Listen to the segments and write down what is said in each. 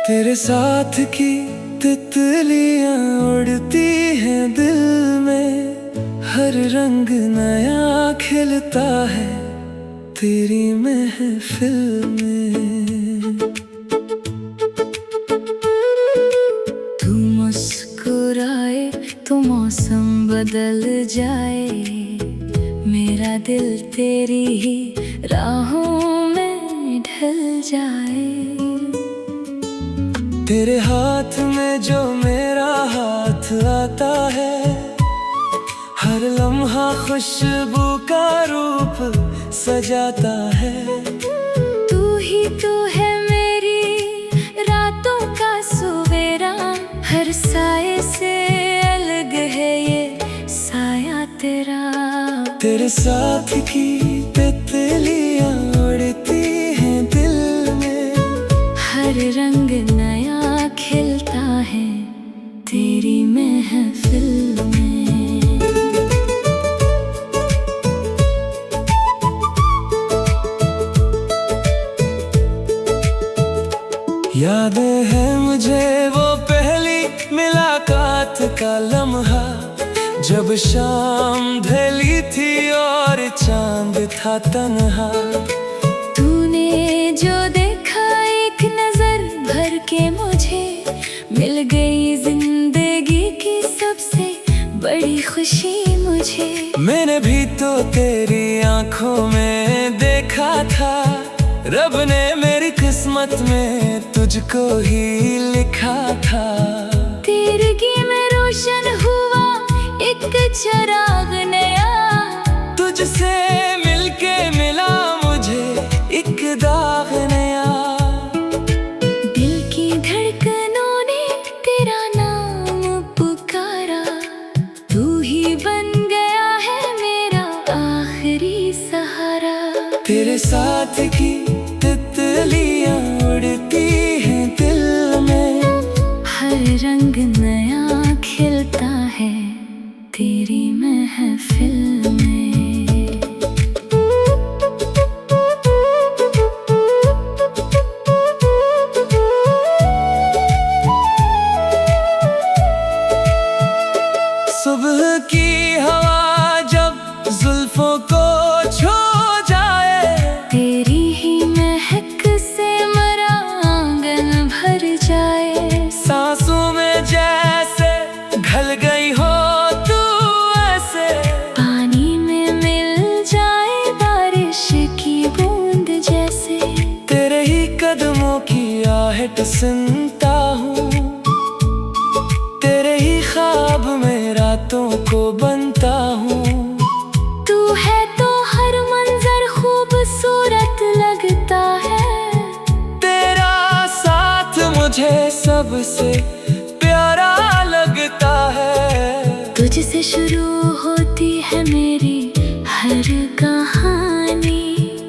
तेरे साथ की तितलियां उड़ती हैं दिल में, हर रंग नया खिलता है तेरी महफिल में। तू मुस्कुराए तो मौसम बदल जाए, मेरा दिल तेरी ही राहों में ढल जाए। तेरे हाथ में जो मेरा हाथ आता है, हर लम्हा खुशबू का रूप सजाता है। तू ही तो है मेरी रातों का सवेरा, हर साए से अलग है ये साया तेरा। तेरे साथ की तितलियां उड़ती हैं दिल में, हर रंग नया खिलता है तेरी महफिल में। यादें हैं मुझे वो पहली मुलाकात का लम्हा, जब शाम ढली थी और चांद था तन्हा। तूने जो देखा एक नजर भर के मुझे, मिल गई जिंदगी की सबसे बड़ी खुशी मुझे। मैंने भी तो तेरी आंखों में देखा था, रब ने मेरी किस्मत में तुझको ही लिखा था। तेरगी में रोशन हुआ एक चिराग नया, तुझसे मिलके मिला मुझे एक दाग नया। दिल की धड़कनों ने तेरा नाम पुकारा, तू ही बन गया है मेरा आखिरी सहारा। तेरे साथ की तितलियां उड़ती हैं दिल में, हर रंग नया खिलता है तेरी महफिल में। सुबह की हवा जब जुल्फों को छू जाए, तेरी ही महक से मेरा आंगन भर जाए। सांसों में जैसे घल गई हो तू ऐसे, पानी में मिल जाए बारिश की बूंद जैसे। तेरे ही कदमों की आहट सुनता हूँ, तेरे ही ख्वाब में रातों को बनता हूँ। तू है तो हर मंजर खूबसूरत लगता है, तेरा साथ मुझे सबसे प्यारा लगता है। तुझसे शुरू होती है मेरी हर कहानी,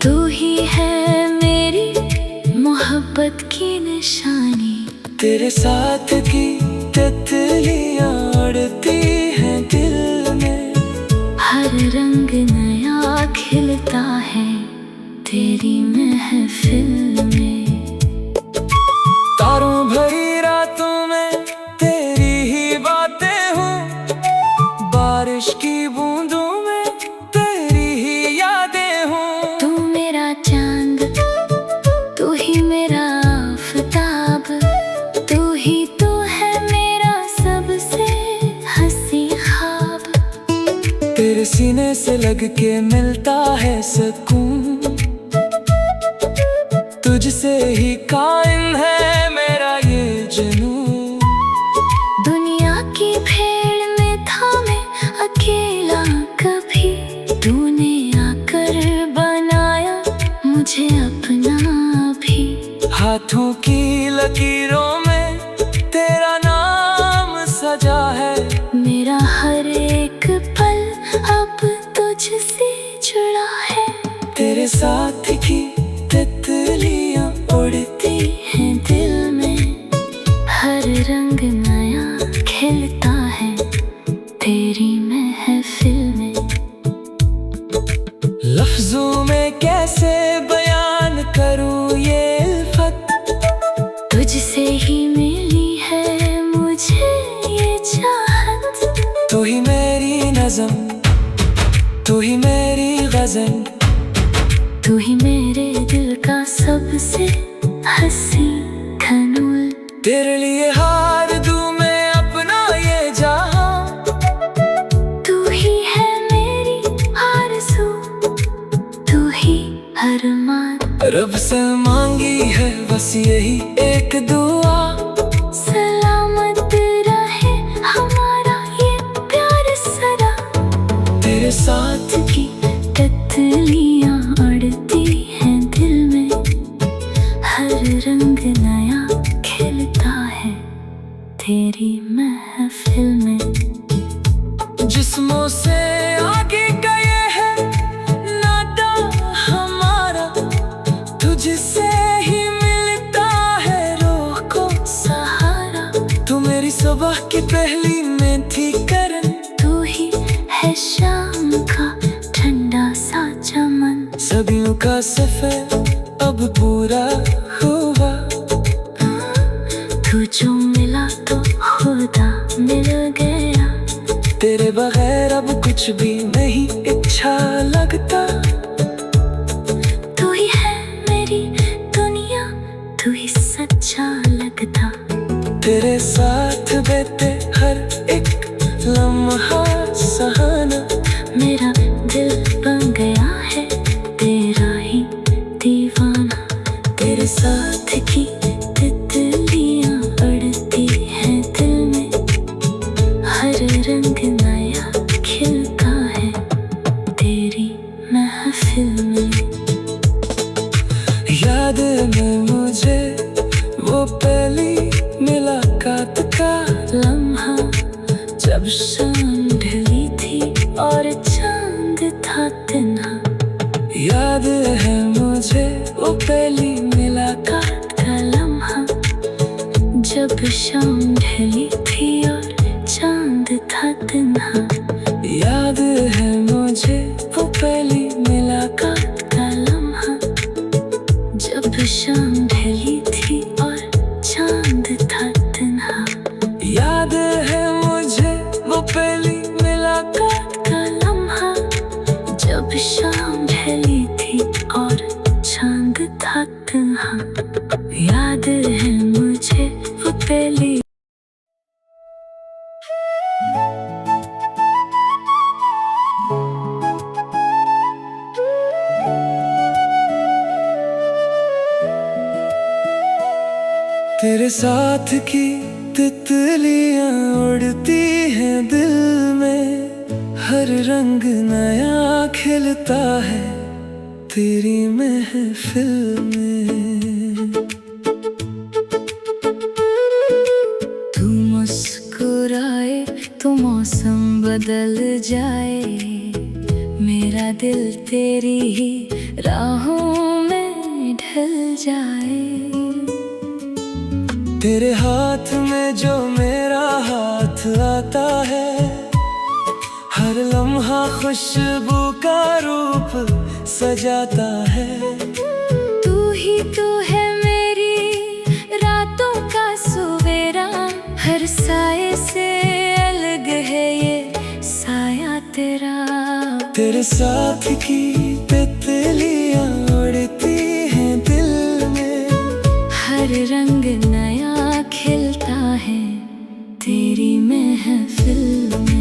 तू ही है मेरी मोहब्बत की निशानी। तेरे साथ की तितलियां उड़ती हैं दिल में, हर रंग नया खिलता है तेरी महफिल में। तारों भरी रातों में तेरी ही बातें हूँ, बारिश की बूंदों में तेरी ही यादें हूँ। तू मेरा चांद, तू ही मेरा आफताब, तू ही तो है मेरा सबसे हंसी ख्वाब। तेरे सीने से लग के मिलता है सुकून, तुझसे ही कायम है मेरा ये जुनून। दुनिया की भीड़ में था मैं अकेला कभी, तूने आकर बनाया मुझे अपना भी। हाथों की लकीरों में तेरा नाम सजा है, मेरा हर एक पल अब तुझसे जुड़ा है। तेरे साथ की तितलियां उड़ती हैं दिल में, हर रंग नया खिलता है तू ही मेरी गजल, तू ही मेरे दिल का सबसे हंसी धनुल। तेरे लिए हार दूं मैं अपना ये जहां, तू ही है मेरी आरज़ू, तू ही अरमान। रब से मांगी है बस यही एक दुआ, सलामत रहे हमारा ये प्यार सदा। तेरे साथ की तितलियां उड़ती हैं दिल में, हर रंग नया खिलता है तेरी महफिल में। जिस्मों से आगे का ये है नाता हमारा, तुझसे ही मिलता है रूह को सहारा। तू मेरी सुबह की पहली मेथी करन, तू ही है शाम का ठंडा सा चमन। सदियों का सफर अब पूरा हुआ, तू जो मिला तो खुदा मिल गया। तेरे बगैर अब कुछ भी नहीं अच्छा लगता। तू ही है मेरी दुनिया, तू ही सच्चा लगता। तेरे साथ बीते हर एक लम्हा सहाना, मेरा दिल बन गया है तेरा ही दीवाना। तेरे साथ की तितलियां उड़ती हैं दिल में, हर रंग नया खिलता है तेरी महफिल में। याद है मुझे वो पहली मुलाकात का लम्हा, जब शाम ढली थी और चांद था तन्हा। याद है मुझे वो पहली मुलाकात का लम्हा, जब शाम ढली थी और चांद था तन्हा। याद है मुझे वो पहली मुलाकात का लम्हा, जब शाम ढली थी और चांद था तन्हा। याद है मुझे वो पहली मुलाकात का लम्हा, जब शाम ढली थी और चांद था तन्हा। याद है मुझे वो पहली। तेरे साथ की तितलियां उड़ती हैं दिल में, हर रंग नया खिलता है तेरी महफिल में। तू मुस्कुराए तो मौसम बदल जाए, मेरा दिल तेरी ही राहों में ढल जाए। तेरे हाथ में जो मेरा हाथ आता है, हर लम्हा खुशबू का रूप सजाता है। तू ही तो है मेरी रातों का सवेरा, हर साए से अलग है ये साया तेरा। तेरे साथ की तितलियां उड़ती हैं दिल में, हर रंग नया खिलता है तेरी महफिल में।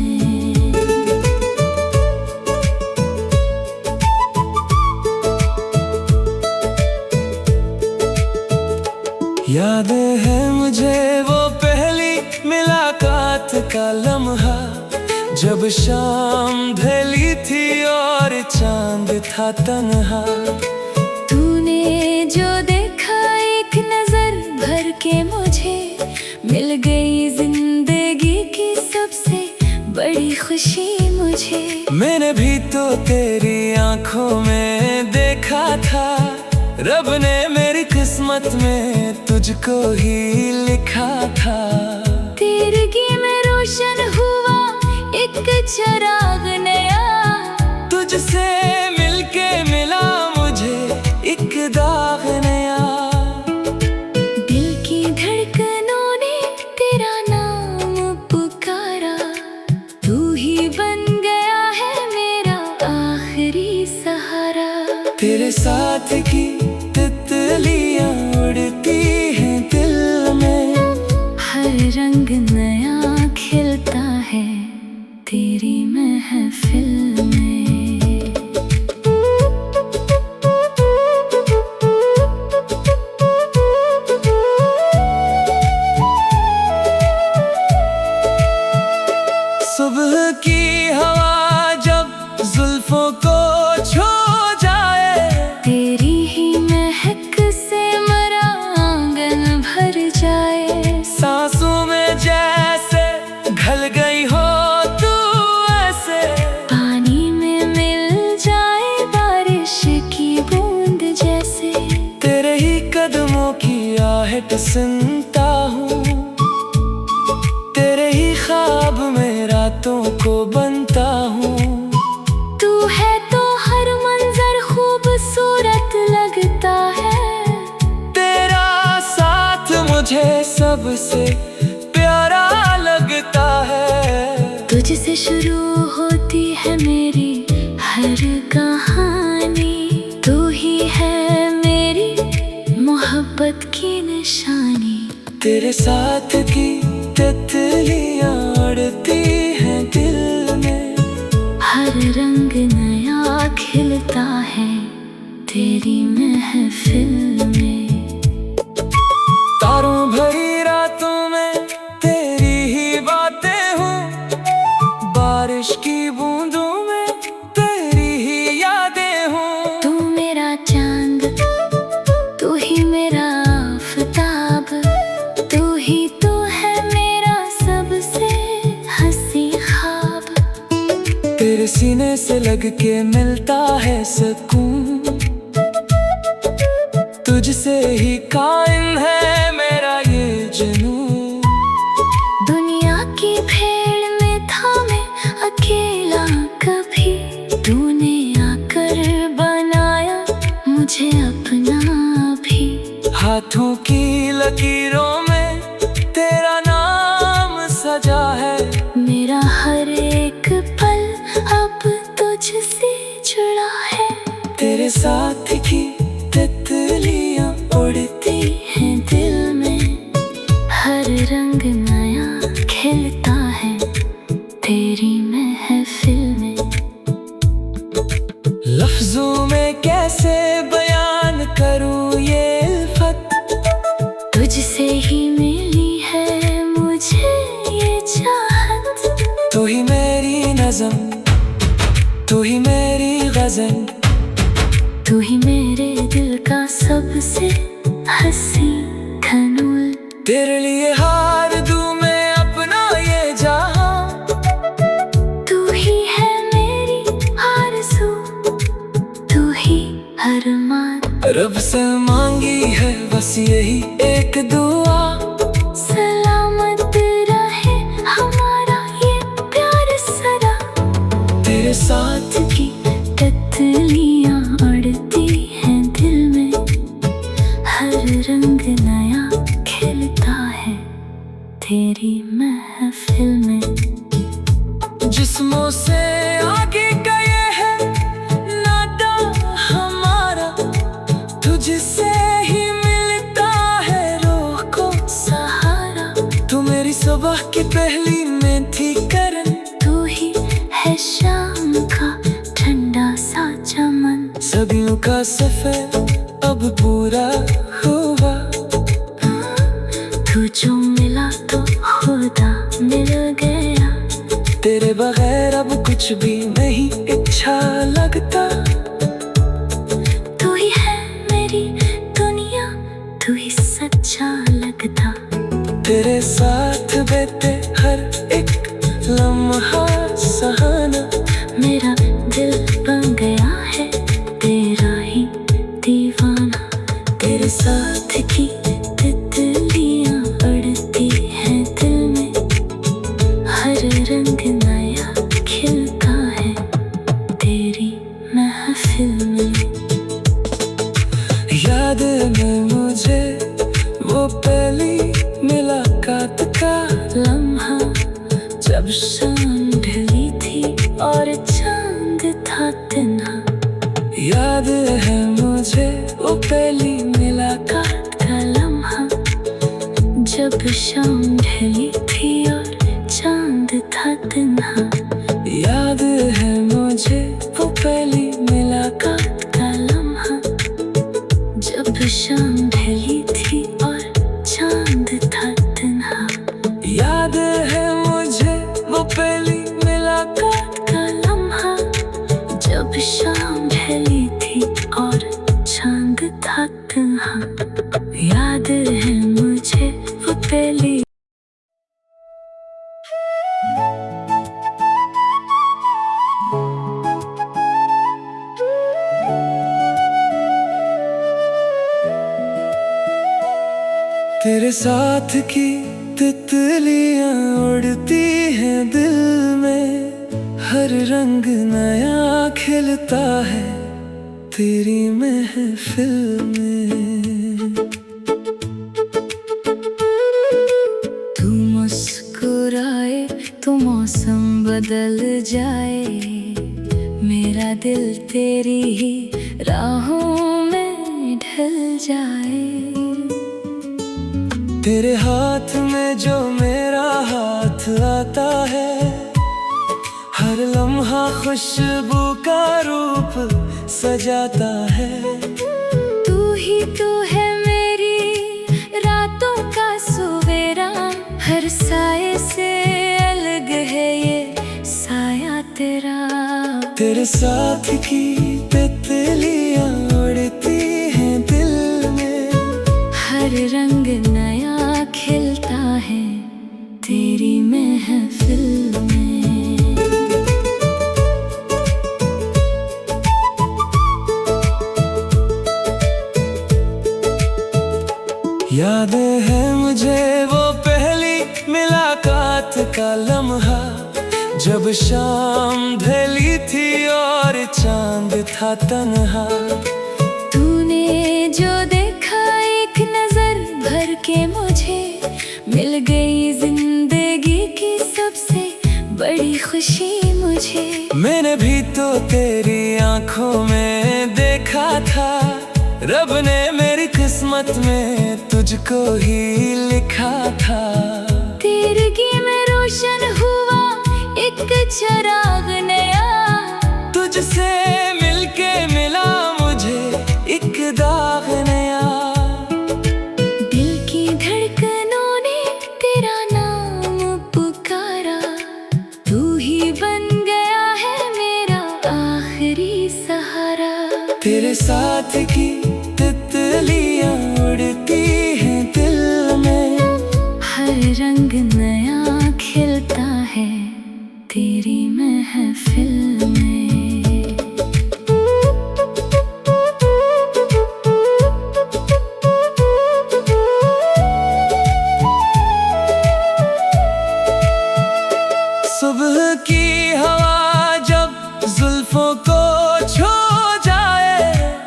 याद है मुझे वो पहली मुलाकात का लम्हा, जब शाम ढली थी और चांद था तन्हा। तूने जो देखा एक नजर भर के मुझे, मिल गई जिंदगी की सबसे बड़ी खुशी मुझे। मैंने भी तो तेरी आंखों में देखा था, रब ने मेरी किस्मत में तुझको ही लिखा था। तेरगी में रोशन हुआ एक चिराग नया, तुझसे मिलके मिला मुझे एक दाग नया। दिल की धड़कनों ने तेरा नाम पुकारा, तू ही बन गया है मेरा रंग नया खिलता है तेरी महफिल में। सुबह की हवा जब जुल्फों को छू जाए, तेरी ही महक से मेरा आंगन भर जाए। सांसों में जैसे घल गई हो तू ऐसे, पानी में मिल जाए बारिश की बूंद जैसे। तेरे ही कदमों की आहट सुनता हूँ, तेरे ही ख्वाब में रातों को बनता हूँ। तू है तो हर मंजर खूबसूरत लगता है। तेरा साथ मुझे सबसे प्यारा लगता है। तुझसे शुरू होती है मेरी हर कहानी। तू ही है मेरी मोहब्बत की निशानी। तेरे साथ की तितलियां उड़ती हैं दिल में। हर रंग नया खिलता है तेरी महफिल में। तारों भरी रातों में तेरी ही बातें हूँ, बारिश की बूंदों में तेरी ही यादें हूँ। तू मेरा चांद, तू ही मेरा आफताब, तू ही तो है मेरा सबसे हंसी ख्वाब। तेरे सीने से लग के मिलता है सुकून, तुझसे ही कायम है मेरा ये जुनून। दुनिया की भीड़ में था मैं अकेला कभी, तूने आकर बनाया मुझे अपना भी। हाथों की लकीरों में तेरा नाम सजा है। मेरा हर एक पल अब तुझसे जुड़ा है। तेरे साथ की तितलियां उड़ती हैं दिल में। हर रंग नया खिलता है तेरी महफिल में। लफ्जों में कैसे बयान करूँ ये उल्फत, तुझसे ही मिली है मुझे ये चाहत। तू ही मेरी नज़म, तू ही मेरी गज़ल, तू ही मेरे दिल का सबसे हंसी धनुल। तेरे लिए हार दूँ मैं अपना ये जहां। तू ही है मेरी आरज़ू, तू ही अरमान। रब से मांगी है बस यही एक दुआ, सलामत रहे हमारा ये प्यार सदा। तेरे साथ की तितलियां उड़ती हैं दिल में। हर रंग नया खिलता है तेरी महफिल में। जिस्मों से आगे गए है नाता हमारा, तुझसे ही मिलता है रूह को सहारा। तू मेरी सुबह की पहली में थी करन, तू ही है शाम का ठंडा सा चमन। सदियों का सफर अब पूरा हुआ। तू जो मिला तो खुदा मिल गया। तेरे बगैर अब कुछ भी नहीं अच्छा लगता। तू ही है मेरी दुनिया, तू ही सच्चा लगता। तेरे साथ बीते हर एक लम्हा सहाना। मेरा दिल बन गया है तेरा ही दीवाना। तेरे साथ की तितलियां उड़ती हैं दिल में। हर रंग नया खिलता है तेरी महफिल में। याद में मुझे वो पहली मुलाकात का लम्हा, जब शाम ढली थी और चांद था तन्हा। याद है मुझे वो पहली मुलाकात का लम्हा, जब शाम ढली पहली मुलाकात का लम्हा, जब शाम ढली थी और चांद था तन्हा। याद है मुझे वो पहली। तेरे साथ की तितलियां उड़ती हैं दिल में, हर रंग नया खिलता है तेरी महफिल में। तू मुस्कुराए तो मौसम बदल जाए, मेरा दिल तेरी ही राहों में ढल जाए। तेरे हाथ में जो मेरा हाथ आता है, हर लम्हा खुशबू का रूप सजाता है। तू ही तो है मेरी रातों का सवेरा, हर साए से अलग है ये साया तेरा। तेरे साथ की तितलियां उड़ती हैं दिल में, हर रंग नया खिलता है तेरी महफिल में। याद है मुझे वो पहली मुलाकात का लम्हा, जब शाम ढली थी और चांद था तन्हा। तूने जो देखा एक नजर भर के मुझे, मिल गई जिंदगी की सबसे बड़ी खुशी मुझे। मैंने भी तो तेरी आंखों में देखा था, रब ने मेरी किस्मत में तुझको ही लिखा था। तेरगी में रोशन हुआ एक चिराग नया, तुझसे मिलके मिला मुझे एक दाग नया। दिल की धड़कनों ने तेरा नाम पुकारा, तू ही बन गया है मेरा आखिरी सहारा। तेरे साथ की तितलियां उड़ती हैं दिल में, हर रंग नया खिलता है तेरी महफिल में। सुबह की हवा जब जुल्फों को छू जाए,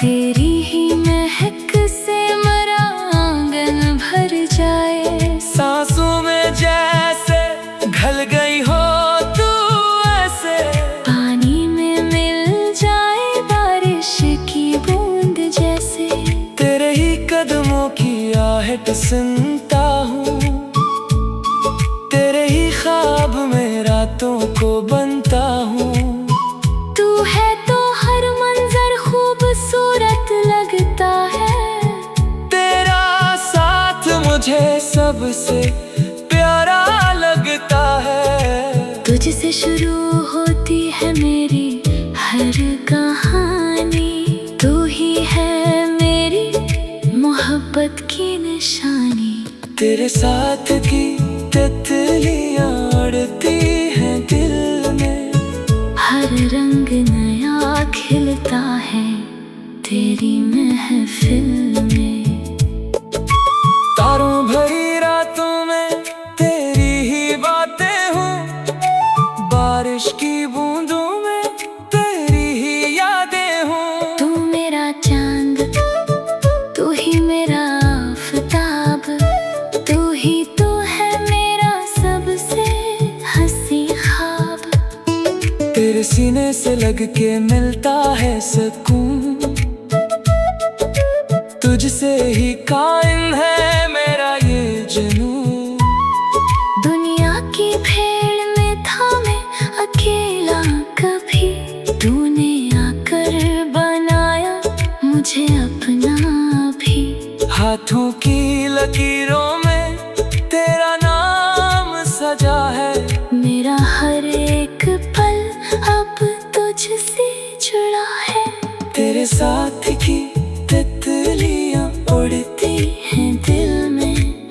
तेरी ही महक से मरा आंगन भर जाए। सांसों में जैसे घल गई हो तू ऐसे, पानी में मिल जाए बारिश की बूंद जैसे। तेरे ही कदमों की आहट सुनता हूँ, तेरे ही ख्वाब में रातों को बनता हूँ। तू है तो हर मंजर खूबसूरत लगता है, तेरा साथ मुझे सबसे प्यारा लगता है। तुझसे शुरू होती है मेरी हर कहानी, तू ही है मेरी मोहब्बत की निशानी। तेरे साथ की तितलियां उड़ती हैं दिल में, हर रंग नया खिलता है तेरी महफिल में। तारों भरी रातों में तेरी ही बातें हूँ, बारिश की बूंदों में तेरी ही यादें हूँ। तू मेरा चांद, तू ही मेरा आफताब, तू ही तो है मेरा सबसे हंसी ख्वाब। तेरे सीने से लग के मिलता है सुकून, तुझसे ही कायम है मेरा ये जुनून। दुनिया की भीड़ में था मैं अकेला कभी, तूने आकर बनाया मुझे अपना भी। हाथों की लकीरों में तेरा नाम सजा है, मेरा हर तेरे साथ की तितलियां उड़ती हैं दिल में,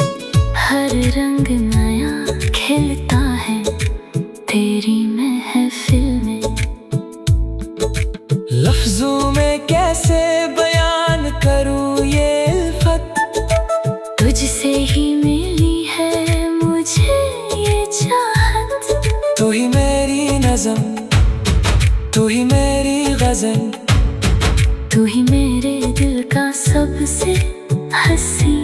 हर रंग नया खिलता है तेरी महफिल में। लफ्जों में कैसे बयान करूं ये इल्फत, तुझसे ही मिली है मुझे ये चाहत। तू ही मेरी नज़म, तू ही मेरी गज़ल, तू ही मेरे दिल का सबसे हंसी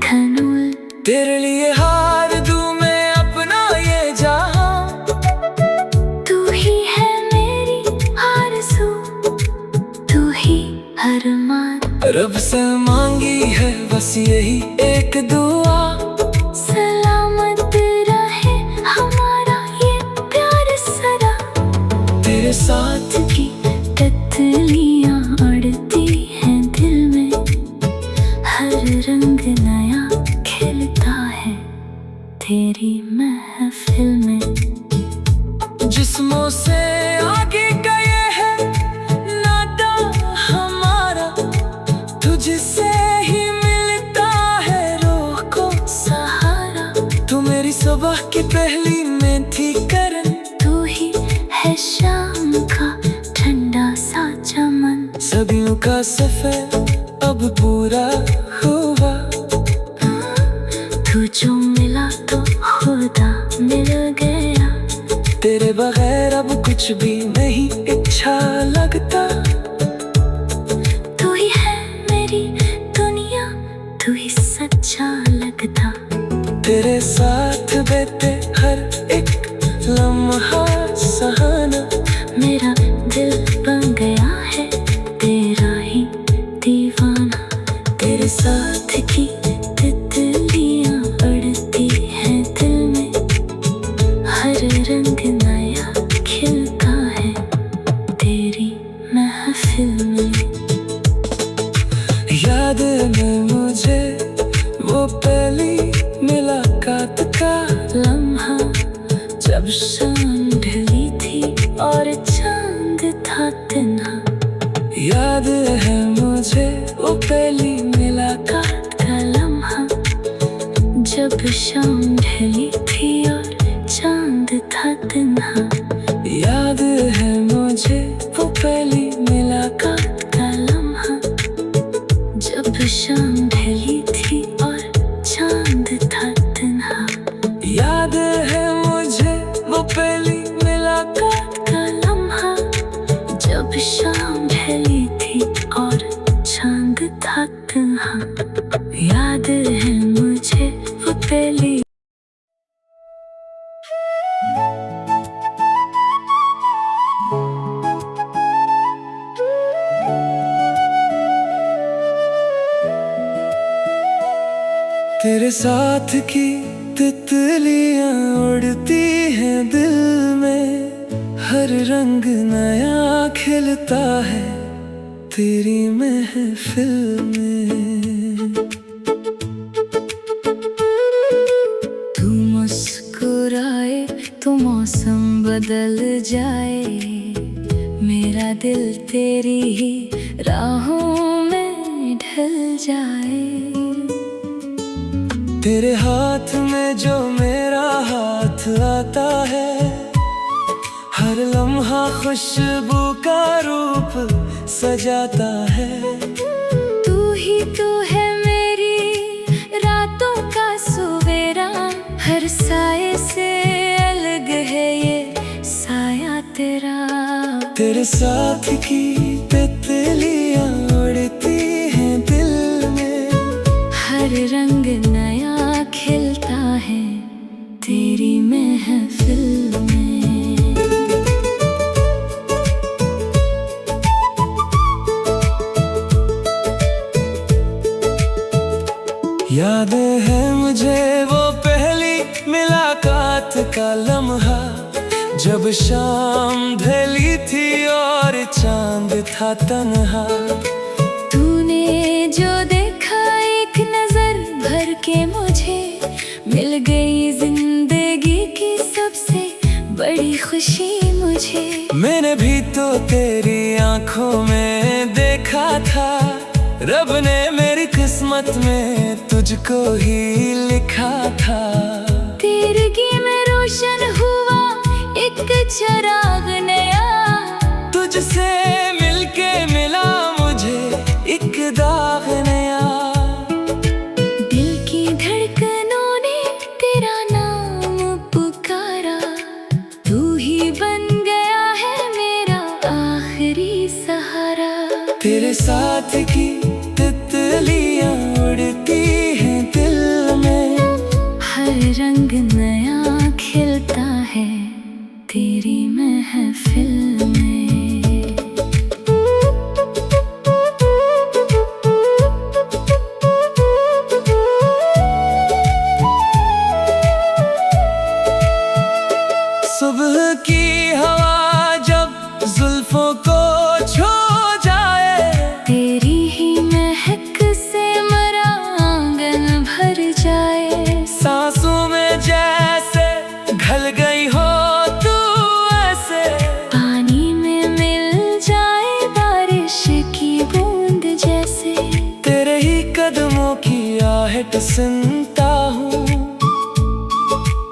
धनुल। तेरे लिए हार दूं मैं अपना ये जहां, तू ही है मेरी आरज़ू, तू ही अरमान। रब से मांगी है बस यही एक दुआ, सलामत रहे हमारा ये प्यार सदा। तेरे साथ की तितलियां उड़ती हैं दिल में, हर रंग नया खिलता है तेरी महफिल में। जिस्मों से आगे का ये है नाता हमारा, तुझसे ही मिलता है रूह को सहारा। तू मेरी सुबह की पहली मेथी करन, तू ही है शाम का ठंडा सा चमन। सदियों का सफर अब पूरा हुआ, तू जो मिला तो खुदा मिल गया। तेरे बगैर अब कुछ भी नहीं अच्छा लगता। तू ही है मेरी दुनिया, तू ही सच्चा लगता। तेरे साथ बीते हर एक लम्हा सहाना, मेरा दिल बन गया है तेरा ही दीवाना। तेरे साथ की तितलियां उड़ती हैं दिल में, हर रंग नया खिलता है तेरी महफिल में। याद है मुझे वो पहली मुलाकात का लम्हा, जब शाम ढली थी और चांद था तन्हा। याद है मुझे वो पहली मुलाकात का लम्हा, जब शाम ढली थी और चांद था तन्हा। याद है मुझे वो पहली मुलाकात का लम्हा, जब शाम ढली थी और चांद था तन्हा। याद है मुझे वो पहली मुलाकात का लम्हा, जब शाम ढली थी और चांद था तन्हा। याद है मुझे वो पहली। तेरे साथ की तितलियां उड़ती हैं दिल में, हर रंग नया खिलता है तेरी महफिल में। तू मुस्कुराए तो मौसम बदल जाए, मेरा दिल तेरी ही राहों में ढल जाए। तेरे हाथ में जो मेरा हाथ आता है, हर लम्हा खुशबू का रूप सजाता है। तू ही तो है मेरी रातों का सवेरा, हर साए से अलग है ये साया तेरा। तेरे साथ की तितलियां उड़ती हैं दिल में, हर रंग नया खिलता है तेरी महफिल में। याद है मुझे वो पहली मुलाकात का लम्हा, जब शाम ढली थी और चांद था तन्हा। तूने जो देखा एक नजर भर के मुझे, मिल गई जिंदगी की सबसे बड़ी खुशी मुझे। मैंने भी तो तेरी आंखों में देखा था, रब ने मेरी किस्मत में तुझको ही लिखा था। तेरगी में रोशन हुआ एक चिराग नया, तुझसे मिलके मिला मुझे एक दाग नया। दिल की धड़कनों ने तेरा नाम पुकारा, तू ही बन गया है मेरा आखिरी सहारा। तेरे साथ की तितलियां उड़ती हैं दिल में, हर रंग नया खिलता है तेरी महफिल में। सुबह की हवा जब जुल्फों को छू जाए, तेरी ही महक से मेरा आंगन भर जाए। सांसों में जैसे ढल गई हो तू ऐसे, पानी में मिल जाए बारिश की बूंद जैसे। तेरे ही कदमों की आहट सुनता हूँ,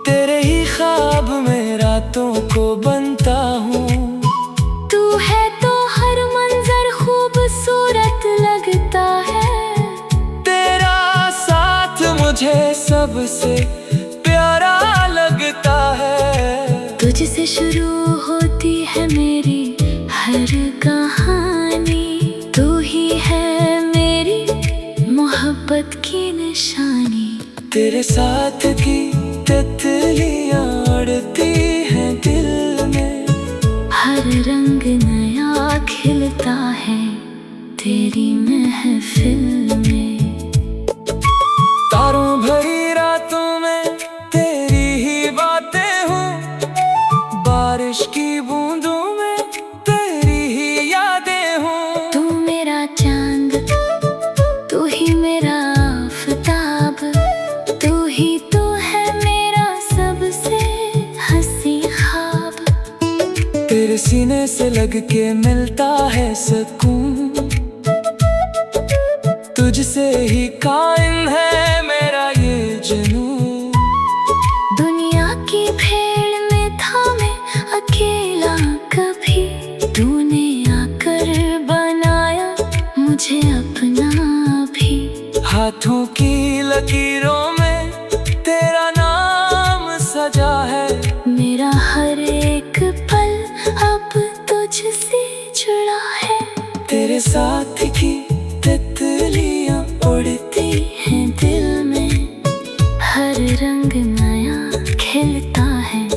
तेरे ही ख्वाब में रातों को बनता हूँ। तू है तो हर मंजर खूबसूरत लगता है, तेरा साथ मुझे सबसे प्यारा लगता है। तुझसे शुरू होती है मेरी हर कहानी, तू ही है मेरी मोहब्बत की निशानी। तेरे साथ की तितलियां उड़ती हैं दिल में, हर रंग नया खिलता है तेरी महफिल में। तारों भरी रातों में तेरी ही बातें हूँ, बारिश की बूंदों में तेरी ही यादें हूँ। तू मेरा चांद, तू ही मेरा आफताब, तू ही तो है मेरा सबसे हंसी ख्वाब। तेरे सीने से लग के मिलता है सुकून, तुझसे ही कायम है मेरा ये जुनून। दुनिया की भीड़ में था मैं अकेला कभी, तूने आकर बनाया मुझे अपना भी। हाथों की लकीरों में तेरा नाम सजा है, मेरा हर एक पल अब तुझसे जुड़ा है। तेरे साथ की तितलियां उड़ती हैं दिल में, हर रंग नया खिलता है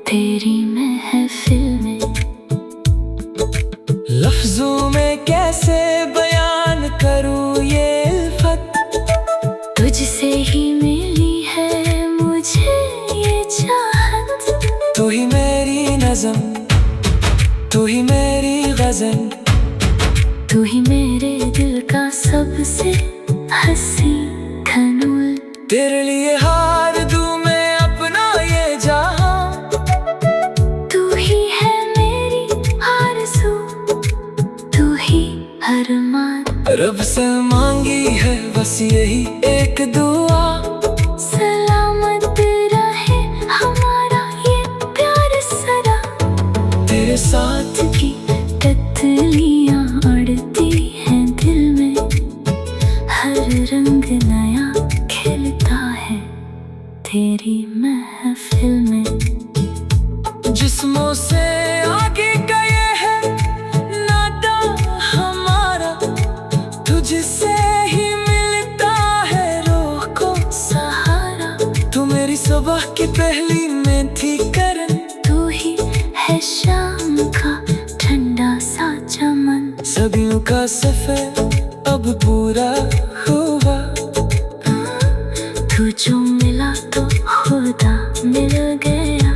तेरी महफिल में। लफ्जों में कैसे बयान करूँ ये उल्फत, तुझसे ही मिली है मुझे ये चाहत। तू ही मेरी नज़म, तू ही मेरी गज़ल, तू ही मेरे दिल का सबसे हंसी धनुल। तेरे लिए हार दूँ मैं अपना ये जहां, तू ही है मेरी आरज़ू, तू ही अरमान। रब से मांगी है बस यही एक दुआ, सलामत रहे हमारा ये प्यार सदा। तेरे साथ की तितलियां उड़ती हैं दिल में, हर रंग नया खिलता है तेरी महफिल में। जिस्मों से आगे गए है नाता हमारा, तुझसे ही मिलता है रूह को सहारा। तू मेरी सुबह की पहली में थी करन, तू ही है शाम का ठंडा सा चमन। सदियों का सफर अब पूरा हुआ, तू जो मिला तो खुदा मिल गया।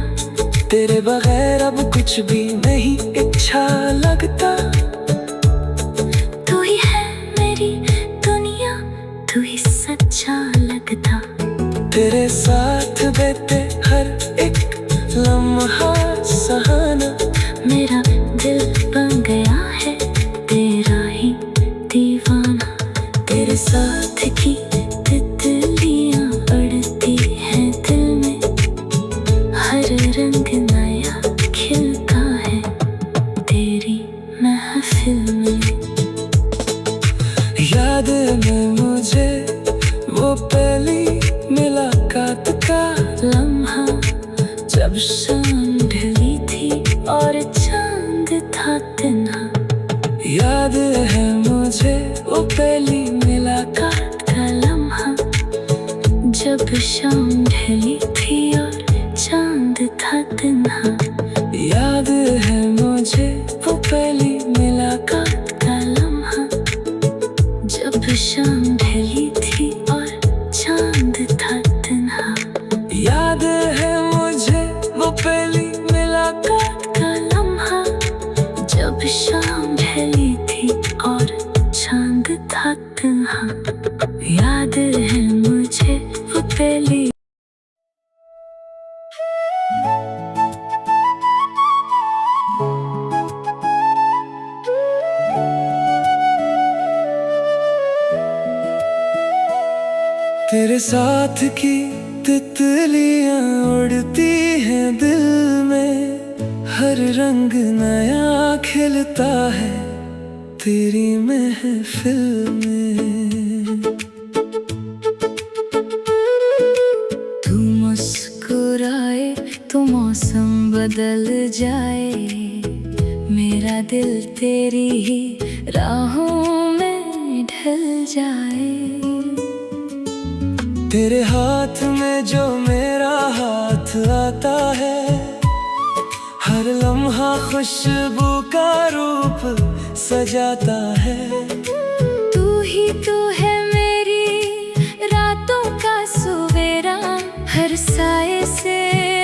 तेरे बगैर अब कुछ भी नहीं अच्छा लगता। तू ही है मेरी दुनिया, तू ही सच्चा लगता। तेरे साथ बीते हर एक लम्हा सुहाना, मेरा दिल बन गया है तेरा ही दीवाना। तेरे साथ की तितलियां उड़ती हैं दिल में, हर रंग नया खिलता है तेरी महफिल में। याद है मुझे वो पहली मुलाकात का लम्हा, जब शाम ढली थी और चांद था तन्हा। याद है मुझे वो पहली मुलाकात का लम्हा, जब शाम ढली थी और चांद था तन्हा। याद है मुझे वो पहली मुलाकात का लम्हा, जब शाम ढली थी और चांद था तन्हा। याद है मुझे वो पहली मुलाकात का लम्हा, जब शाम ढली थी और चांद था तन्हा। याद है मुझे वो पहली। तेरे साथ की तितलियां उड़ती हैं दिल में, हर रंग नया खिलता है तेरी महफिल में। तू मुस्कुराए तो मौसम बदल जाए, मेरा दिल तेरी ही राहों में ढल जाए। तेरे हाथ में जो मेरा हाथ आता है, हर लम्हा खुशबू का रूप सजाता है। तू ही तो है मेरी रातों का सवेरा, हर साए से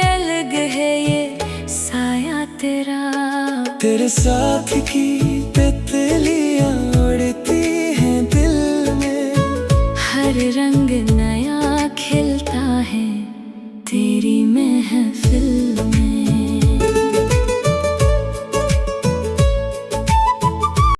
अलग है ये साया तेरा। तेरे साथ की तितलियां उड़ती हैं दिल में, हर रंग नया खिलता है तेरी महफिल।